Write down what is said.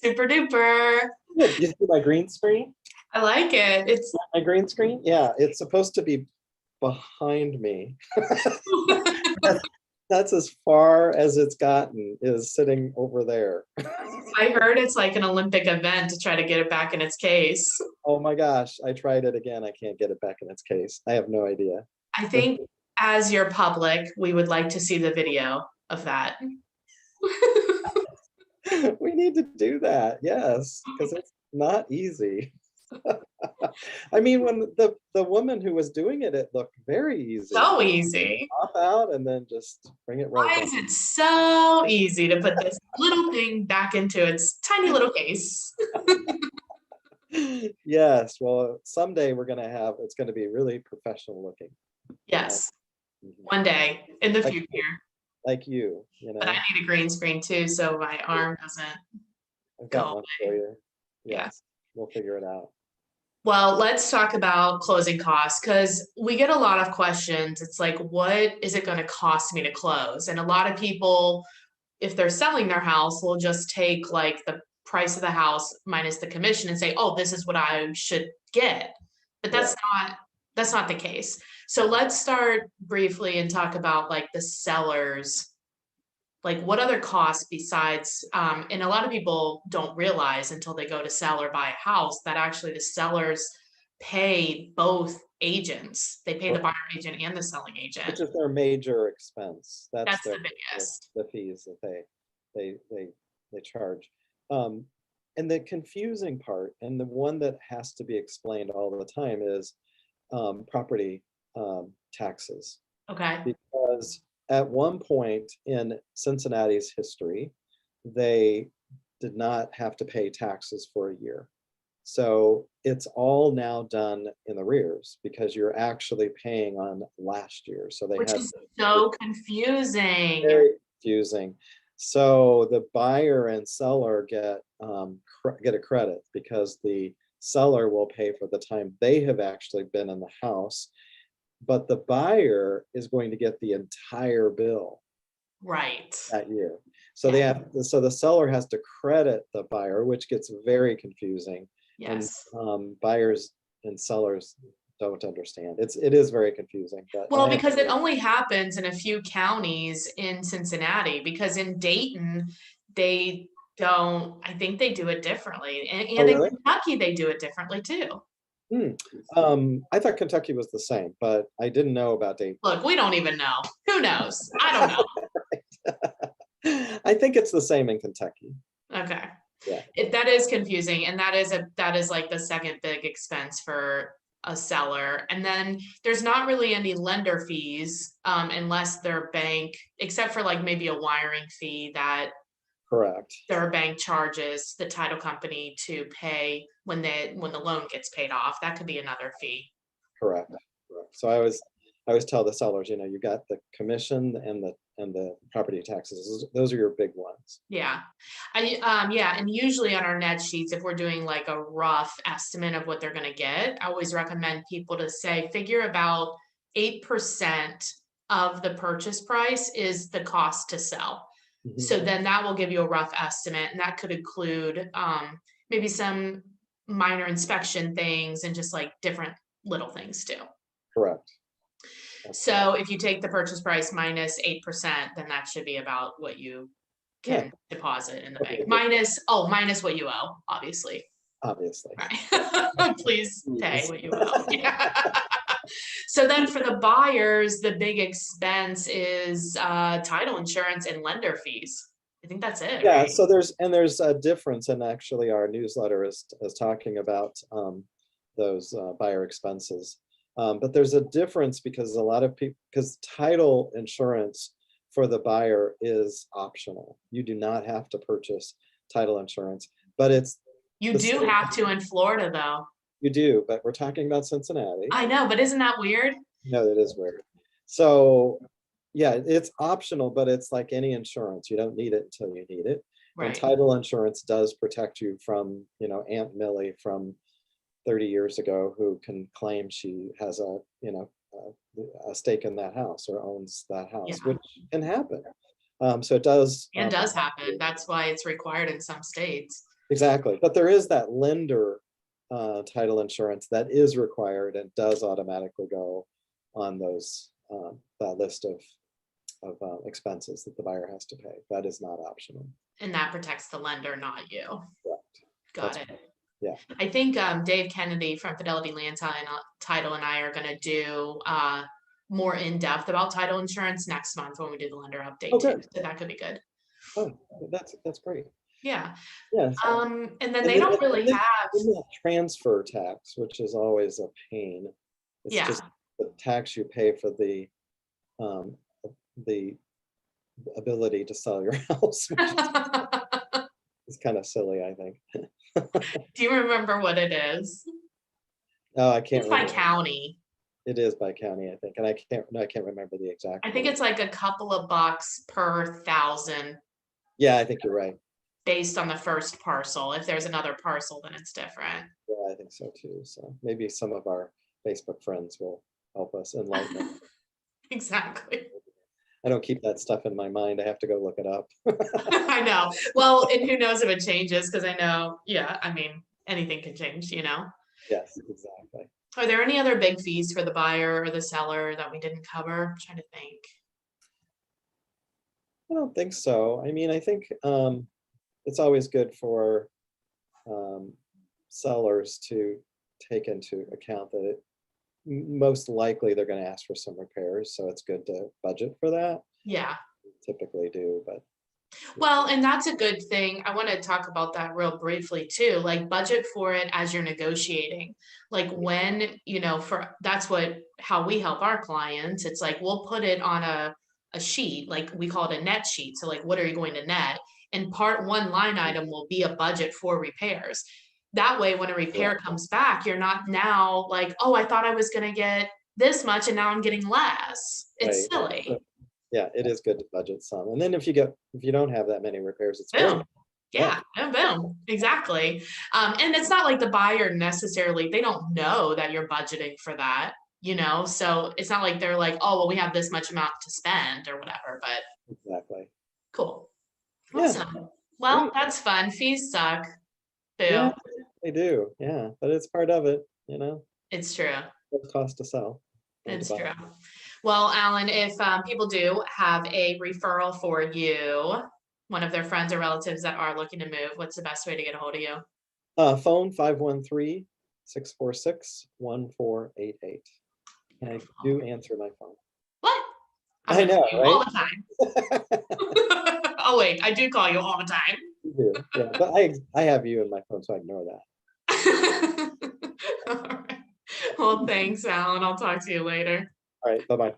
Super duper. Good. You see my green screen? I like it. It's My green screen? Yeah, it's supposed to be behind me. That's, that's as far as it's gotten, is sitting over there. I heard it's like an Olympic event to try to get it back in its case. Oh my gosh, I tried it again. I can't get it back in its case. I have no idea. I think as your public, we would like to see the video of that. We need to do that, yes, because it's not easy. I mean, when the woman who was doing it, it looked very easy. So easy. Pop out and then just bring it right Why back. is it so easy to put this little thing back into its tiny little case? Yes, well, someday we're gonna have, it's gonna be really professional looking. Yes, Mhm. one day in the Like- future. Like you know. But I need a green screen too, so my arm doesn't. I've got go one for you. Yeah. Yes, we'll figure it out. Well, let's talk about closing costs because we get a lot of questions. It's like, what is it going to cost me to close? And a lot of people, if they're selling their house, will just take like the price of the house minus the commission and say, oh, this is what I should get. But that's not the case. So let's start briefly and talk about like the sellers, like what other costs besides, and a lot of people don't realize until they go to sell or buy a house that actually the sellers pay both agents. They pay the buyer agent and the selling agent. Which is their major expense. That's their, the biggest. the fees that they charge. And the confusing part, and the one that has to be explained all the time, is property taxes. Okay. Because at one point in Cincinnati's history, they did not have to pay taxes for a year. So it's all now done in the rears because you're actually paying on last year. So they Which had is so confusing. very confusing. So the buyer and seller get a credit because the seller will pay for the time they have actually been in the house, but the buyer is going to get the entire bill Right. that year. So they have, so the seller has to credit the buyer, which gets very confusing. Yes. And buyers and sellers don't understand. It is very confusing. But Well, because it only happens in a few counties in Cincinnati, because in Dayton, they don't, I think they do it differently. And in really? Kentucky, they do it differently too. I thought Kentucky was the same, but I didn't know about Dayton. Look, we don't even know. Who knows? I don't know. I think it's the same in Kentucky. Okay. Yeah. That is confusing. And that is like the second big expense for a seller. And then there's not really any lender fees unless their bank, except for like maybe a wiring fee that correct their bank charges the title company to pay when the loan gets paid off. That could be another fee. Correct. So I always tell the sellers, you got the commission and the property taxes. Those are your big ones. Yeah. And usually on our net sheets, if we're doing like a rough estimate of what they're going to get, I always recommend people to say figure about 8% of the purchase price is the cost to sell. Mm-hmm. So then that will give you a rough estimate, and that could include maybe some minor inspection things and just like different little things too. Correct. So if you take the purchase price minus 8%, then that should be about what you can deposit in the bank. Minus what you owe, obviously. Obviously. Right. Please pay what you owe. Yeah. So then for the buyers, the big expense is title insurance and lender fees. I think that's it. Yeah. Right? So there's a difference, and actually our newsletter is talking about those buyer expenses. But there's a difference because a lot of people, because title insurance for the buyer is optional. You do not have to purchase title insurance, but you do have to in Florida though. You do, but we're talking about Cincinnati. I know, but isn't that weird? No, that is weird. So yeah, it's optional, but it's like any insurance. You don't need it until you need it. Right. And title insurance does protect you from, Aunt Millie from 30 years ago who can claim she has a stake in that house or owns that house, which can happen. So it does. And does happen. That's why it's required in some states. Exactly, but there is that lender title insurance that is required and does automatically go on those that list of expenses that the buyer has to pay. That is not optional. And that protects the lender, not you. Correct. Got That's it. Yeah. I think Dave Kennedy from Fidelity Land Title and I are going to do more in depth about title insurance next month when we do the lender update Okay. too. So that could be good. Oh, that's great. Yeah. Yes. And then they don't really have transfer tax, which is always a pain. It's yeah. just the tax you pay for the ability to sell your house, which is kind of silly, I think. Do you remember what it is? Oh, I can't It's by remember. county. It is by county, I think, and I can't remember the exact. I think it's like a couple of bucks per 1,000 Yeah, I think you're right. based on the first parcel. If there's another parcel, then it's different. Yeah, I think so too. So maybe some of our Facebook friends will help us enlighten us. Exactly. I don't keep that stuff in my mind. I have to go look it up. I know. Well, and who knows if it changes, because I know, yeah, I mean, anything can change, you know? Yes, exactly. Are there any other big fees for the buyer or the seller that we didn't cover? I'm trying to think. I don't think so. I mean, I think it's always good for sellers to take into account that most likely they're going to ask for some repairs. So it's good to budget for that. Yeah. We typically do, but. Well, and that's a good thing. I want to talk about that real briefly too, like budget for it as you're negotiating. Like when, you know, how we help our clients. It's like, we'll put it on a sheet, like we call it a net sheet. So like, what are you going to net? And part one line item will be a budget for repairs. That way, when a repair comes back, you're not now like, oh, I thought I was going to get this much and now I'm getting less. It's silly. Yeah, it is good to budget some. And then if you don't have that many repairs, it's Boom. great. Yeah, and boom, exactly. And it's not like the buyer necessarily, they don't know that you're budgeting for that, you know? So it's not like they're like, oh, well, we have this much amount to spend or whatever, but Exactly. cool. Yeah. Awesome. Well, Great. that's fun. Fees suck. Boo. Yeah, they do. Yeah, but it's part of it, you know? It's true. It costs to sell. It's true. Well, Alan, if people do have a referral for you, one of their friends or relatives that are looking to move, what's the best way to get a hold of you? Phone 513-646-1488. And I do answer my phone. What? I know, right? All the time. Oh wait, I do call you all the time. You do, yeah. But I have you in my phone, so I ignore that. All right. Well, thanks, Alan. I'll talk to you later. All right, bye-bye.